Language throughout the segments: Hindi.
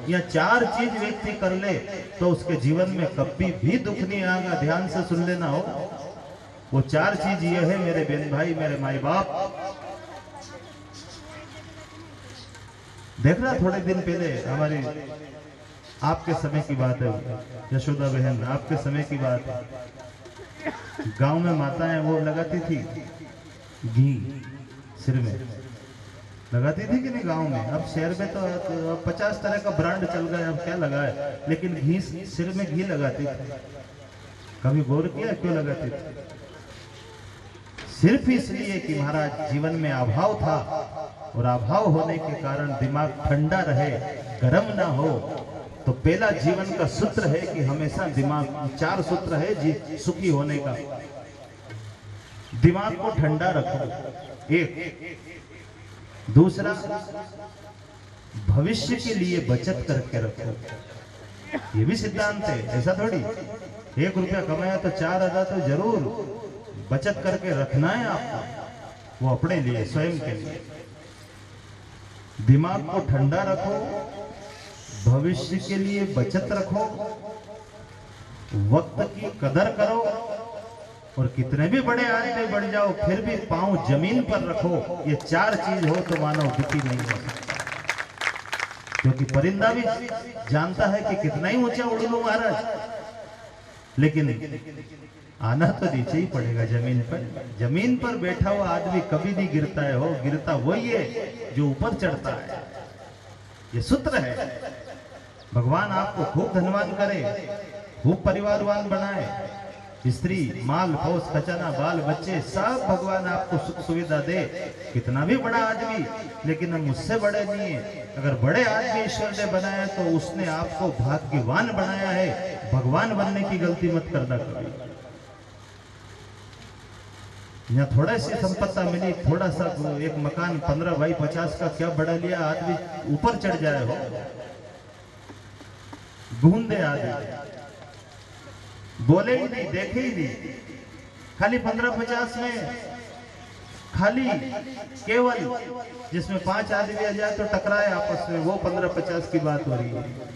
या चार चीज व्यक्ति कर ले तो उसके जीवन में कभी भी दुख नहीं आएगा। ध्यान से सुन लेना हो, वो चार चीज ये है मेरे बहन भाई, मेरे माई बाप। देख रहा थोड़े दिन पहले हमारी आपके समय की बात है, यशोदा बहन आपके समय की बात है, गांव में माताएं वो लगाती थी घी सिर में, लगाती थी कि नहीं गांव में। अब शहर में तो 50 तरह का ब्रांड चल गया, अब क्या लगाए, लेकिन घी सिर में घी लगाती थी। कभी गौर किया क्यों लगाती थी? सिर्फ इसलिए कि महाराज जीवन में अभाव था और अभाव होने के कारण दिमाग ठंडा रहे, गर्म ना हो। तो पहला जीवन का सूत्र है कि हमेशा दिमाग, चार सूत्र है जी सुखी होने का। दिमाग को ठंडा रखो, एक। दूसरा, भविष्य के लिए बचत करके रखो। ये भी सिद्धांत है, ऐसा थोड़ी 1 रुपया कमाया तो 4000 तो जरूर बचत करके रखना है आपको, वो अपने लिए, स्वयं के लिए। दिमाग को ठंडा रखो, भविष्य के लिए बचत रखो, वक्त की कदर करो, और कितने भी बड़े आदमी बढ़ जाओ फिर भी पांव जमीन पर रखो। ये चार चीज हो तो मानव दुखी नहीं हो सकता। क्योंकि परिंदा भी जानता है कि कितना ही ऊंचा उड़ लूं महाराज, लेकिन आना तो नीचे ही पड़ेगा जमीन पर। जमीन पर बैठा हुआ आदमी कभी नहीं गिरता है, हो गिरता वही है जो ऊपर चढ़ता है। ये सूत्र है। भगवान आपको खूब धनवान करे, खूब परिवारवान बनाए, स्त्री, माल, फौज, खजाना, बाल बच्चे सब भगवान आपको सुख सुविधा दे। कितना भी बड़ा आदमी, लेकिन हम मुझसे बड़े नहीं है। अगर बड़े आदमी ईश्वर ने बनाया तो उसने आपको भाग्यवान बनाया है। भगवान बनने की गलती मत करना कभी। यहाँ थोड़ा सी संपत्ति मिली, थोड़ा सा एक मकान 15 बाई 50 का क्या बड़ा लिया, आदमी ऊपर चढ़ जाए हो, गूंदे आदमी, बोले ही नहीं, देखे ही नहीं। खाली 15-50 में, खाली केवल जिसमें 5 आदमी आ जाए तो टकराए आपस में, वो 15-50 की बात हो रही है।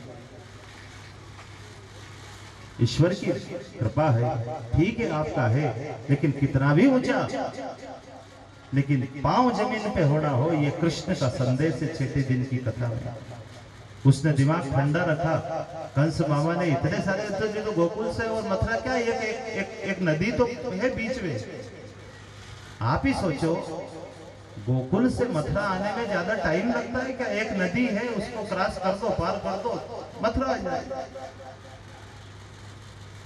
ईश्वर की कृपा है, ठीक है आपका है, लेकिन कितना भी ऊंचा, लेकिन पांव जमीन पे होना हो। ये कृष्ण का संदेश है 6 दिन की कथा में। उसने दिमाग ठंडा रखा। कंस मामा ने इतने सारे, तो गोकुल से और मथुरा क्या एक नदी तो है बीच में। आप ही सोचो, गोकुल से मथुरा आने में ज्यादा टाइम लगता है क्या? एक नदी है, उसको क्रॉस कर दो, पार कर दो, मथुरा आ जाए।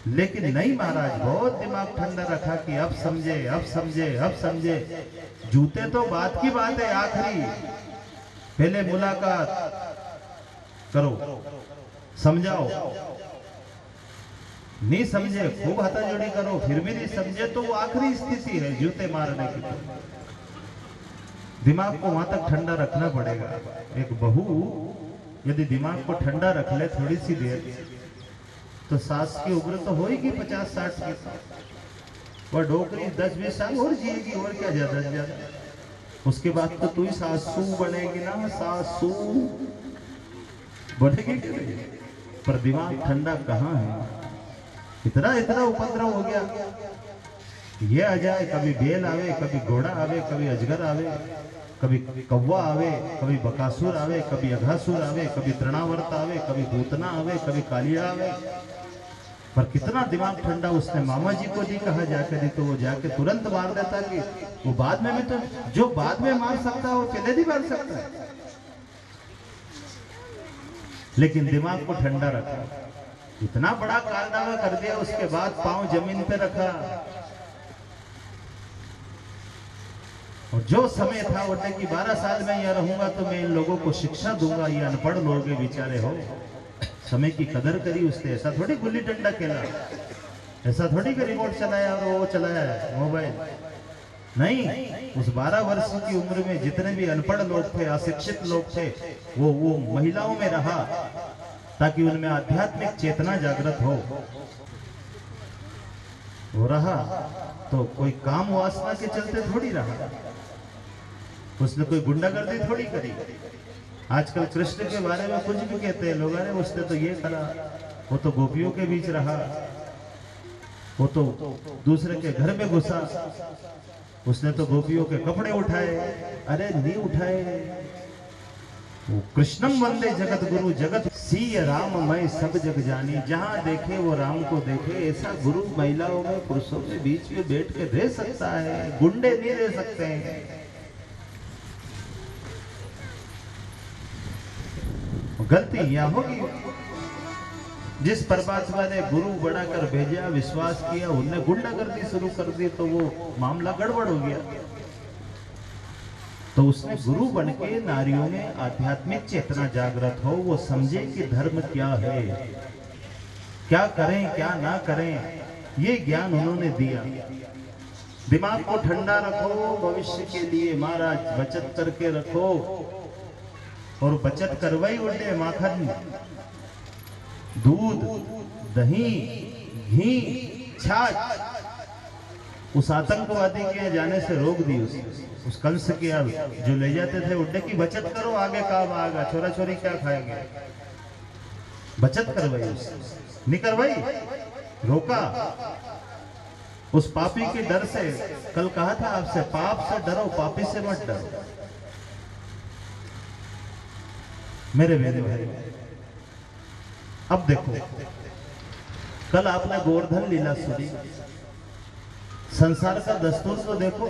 लेकिन नहीं महाराज, बहुत दिमाग ठंडा रखा कि अब समझे, अब समझे, अब समझे। जूते तो बात की बात है, आखिरी पहले मुलाकात करो, समझाओ। नहीं समझे खूब हथाजोड़ी करो, फिर भी नहीं समझे तो वो आखिरी स्थिति है जूते मारने की। दिमाग को वहां तक ठंडा रखना पड़ेगा। एक बहू यदि दिमाग को ठंडा रख ले थोड़ी सी देर, तो सास की उम्र तो होगी 50-60 की, वह डोकरी 10-20 साल और जिएगी, और क्या ज्यादा से ज्यादा। उसके बाद तो तू ही सासू बनेगी ना, सासू बनेगी कि नहीं? पर दिमाग ठंडा कहाँ है? इतना उपद्रव हो गया। ये आ जाए, कभी बेल आवे, कभी घोड़ा आवे, कभी अजगर आवे, कभी कौवा आवे, कभी बकासुर आवे, कभी अघासुर आवे, कभी तृणावर्त आवे, कभी भूतना आवे, कभी कालिया आवे। पर कितना दिमाग ठंडा। उसने मामा जी को नहीं कहा जाके, नहीं तो वो जाके तुरंत मार देता। कि वो बाद में भी तो, जो बाद में मार सकता है वो पहले नहीं मार सकता है। लेकिन दिमाग को ठंडा रखा। इतना बड़ा कारनामा कर दिया, उसके बाद पांव जमीन पे रखा। और जो समय था वो कि 12 साल में यह रहूंगा तो मैं इन लोगों को शिक्षा दूंगा, ये अनपढ़ लोग बेचारे हो। समय की कदर करी उसने। ऐसा थोड़ी गुल्ली डंडा खेला, ऐसा थोड़ी कि रिमोट चलाया और वो चलाया मोबाइल, नहीं। उस 12 वर्ष की उम्र में जितने भी अनपढ़ लोग थे, अशिक्षित लोग थे, वो महिलाओं में रहा, ताकि उनमें आध्यात्मिक चेतना जागृत हो। वो रहा तो कोई काम वासना के चलते थोड़ी रहा, उसने कोई गुंडागर्दी थोड़ी करी। आजकल कृष्ण के बारे में कुछ भी कहते हैं लोग, अरे उसने तो ये करा, वो तो गोपियों के बीच रहा, वो तो दूसरे के घर में घुसा, उसने तो गोपियों के कपड़े उठाए। अरे नहीं उठाए, वो कृष्णम वंदे जगत गुरु, जगत सिय राम मैं सब जग जानी। जहां देखे वो राम को देखे। ऐसा गुरु महिलाओं में पुरुषों के बीच में बैठ के दे सकता है, गुंडे नहीं दे सकते हैं। गलती यहां होगी, जिस परमात्मा ने गुरु बनाकर भेजा, विश्वास किया, उनने गुंडागर्दी शुरू कर दी तो वो मामला गड़बड़ हो गया। तो उसने गुरु बनके नारियों में आध्यात्मिक चेतना जागृत हो, वो समझे कि धर्म क्या है, क्या करें क्या ना करें, ये ज्ञान उन्होंने दिया। दिमाग को ठंडा रखो भविष्य के लिए महाराज, बचत करके रखो। और बचत करवाई उन्हें, माखन, दूध, दही, घी, छाछ उस आतंकवादी के जाने से रोक दी। उस कंस के अब जो ले जाते थे उड्डे की बचत करो, आगे काम आएगा, छोरा छोरी क्या खाएंगे। बचत करवाई, नहीं करवाई, रोका। उस पापी के डर से, कल कहा था आपसे, पाप से डरो, पापी से मत डरो मेरे मेरे भाई। अब देखो, कल आपने गोवर्धन लीला सुनी, संसार का दस्तूर तो देखो।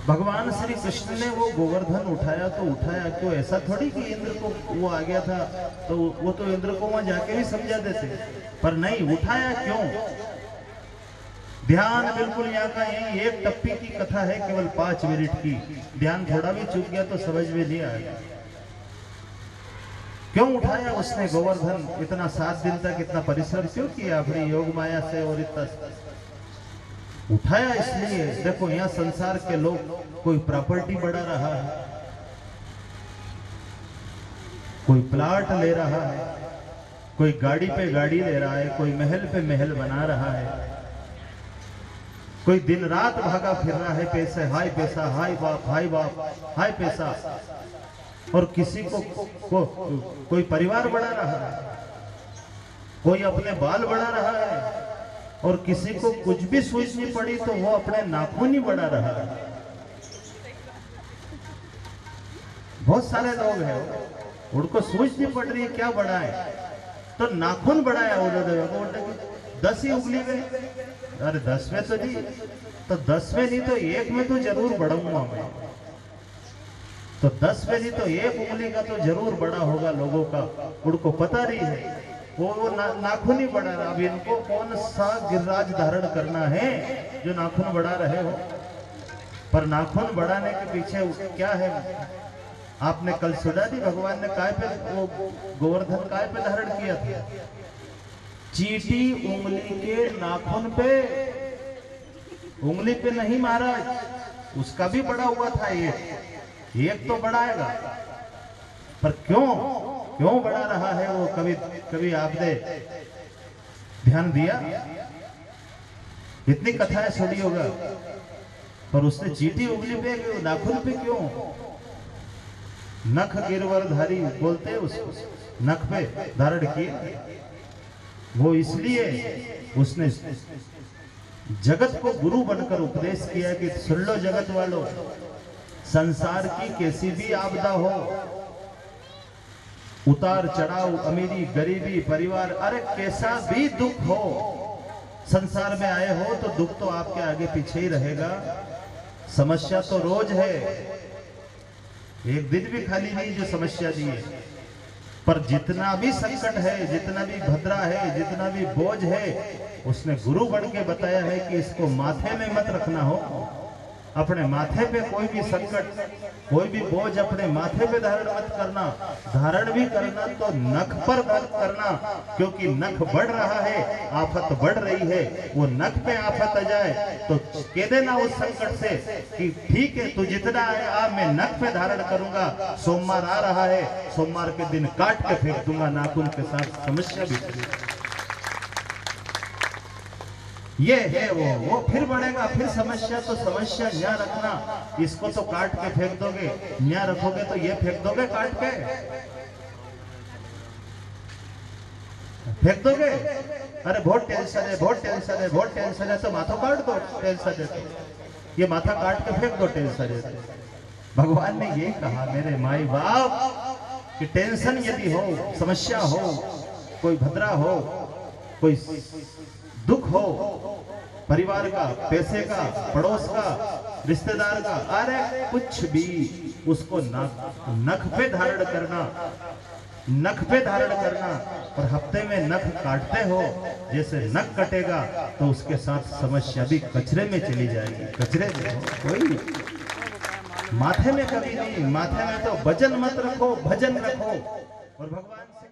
भगवान श्री कृष्ण ने वो गोवर्धन उठाया तो उठाया क्यों? ऐसा थोड़ी कि इंद्र को वो आ गया था तो वो तो इंद्र को वहां जाके भी समझा देते, पर नहीं, उठाया क्यों? ध्यान बिल्कुल यहाँ का यही, एक टप्पी की कथा है, केवल 5 मिनट की। ध्यान थोड़ा भी चूक गया तो समझ में नहीं आएगा। क्यों उठाया उसने गोवर्धन? इतना 7 दिन तक इतना परिश्रम क्यों किया अपनी योग माया से? और इतना उठाया इसलिए, देखो यहाँ संसार के लोग, कोई प्रॉपर्टी बढ़ा रहा है, कोई प्लाट ले रहा है, कोई गाड़ी पे गाड़ी ले रहा है, कोई महल पे महल बना रहा है, कोई दिन रात भागा फिर रहा है पैसे, हाय पैसा, हाय बाप, हाय बाप, हाय पैसा। और किसी को कोई परिवार बढ़ा रहा है, कोई अपने बाल बढ़ा रहा है, और किसी को कुछ भी सोचनी पड़ी तो वो अपने नाखून ही बढ़ा रहा है। बहुत सारे लोग हैं, उनको सोचनी पड़ रही है क्या बढ़ाए, तो नाखून बढ़ाया उन्होंने, 10 ही उंगली में। अरे 10 में तो नहीं, तो 10 में नहीं तो 1 में तो जरूर बढ़ाऊंगा मैं। तो 10 में नहीं तो 1 उंगली का तो जरूर बड़ा होगा लोगों का, उनको पता नहीं है। वो नाखून ही बढ़ा रहा। अब इनको कौन सा गिरिराज धारण करना है जो नाखून बढ़ा रहे हो? पर नाखून बढ़ाने के पीछे क्या है? आपने कल सुना थी, भगवान ने काय पे, वो गोवर्धन काय पे धारण किया था? चींटी उंगली के नाखून पे, उंगली पे नहीं महाराज, उसका भी बड़ा हुआ था। एक तो बढ़ाएगा, पर क्यों बढ़ा रहा है वो? कभी आपने ध्यान दिया? इतनी कथाएं सुनी होगा, पर उसने चींटी उंगली पे, नाखून पे क्यों? नख गिरवरधारी बोलते उसको, नख पे धारण किए। वो इसलिए उसने जगत को गुरु बनकर उपदेश किया कि सुन लो जगत वालों, संसार की कैसी भी आपदा हो, उतार चढ़ाव, अमीरी गरीबी, परिवार, अरे कैसा भी दुख हो, संसार में आए हो तो दुख तो आपके आगे पीछे ही रहेगा। समस्या तो रोज है, एक दिन भी खाली नहीं जो समस्या दी है। पर जितना भी संकट है, जितना भी भद्रा है, जितना भी बोझ है, उसने गुरु बन के बताया है कि इसको माथे में मत रखना हो। अपने माथे पे कोई भी संकट, कोई भी बोझ अपने माथे पे धारण मत करना। धारण भी करना तो नख पर मत करना, क्योंकि नख बढ़ रहा है, आफत बढ़ रही है। वो नख पे आफत आ जाए तो कह देना उस संकट से कि ठीक है, तू जितना है आ, मैं नख पे धारण करूंगा। सोमवार आ रहा है, सोमवार के दिन काट के फेंक दूंगा नाखून के साथ, समस्या भी। ये है वो फिर बढ़ेगा, फिर समस्या। तो समस्या न्या रखना, इसको तो काट के फेंक दोगे, न्या रखोगे तो ये फेंक दोगे काट के, फेंक दोगे। अरे बहुत टेंशन है, बहुत टेंशन है, बहुत टेंशन है, तो माथा काट दो। टेंशन है तो ये माथा काट के फेंक दो, टेंशन है तो। भगवान ने ये कहा मेरे माई बाप कि टेंशन यदि हो, समस्या हो, कोई भद्रा हो, कोई दुख हो, परिवार का, पैसे का, पड़ोस का, रिश्तेदार का, अरे कुछ भी, उसको नख पे धारण करना, नख पे धारण करना। और हफ्ते में नख काटते हो, जैसे नख कटेगा तो उसके साथ समस्या भी कचरे में चली जाएगी। कचरे में हो, कोई माथे में कभी नहीं, माथे में तो भजन मत रखो, भजन रखो। और भगवान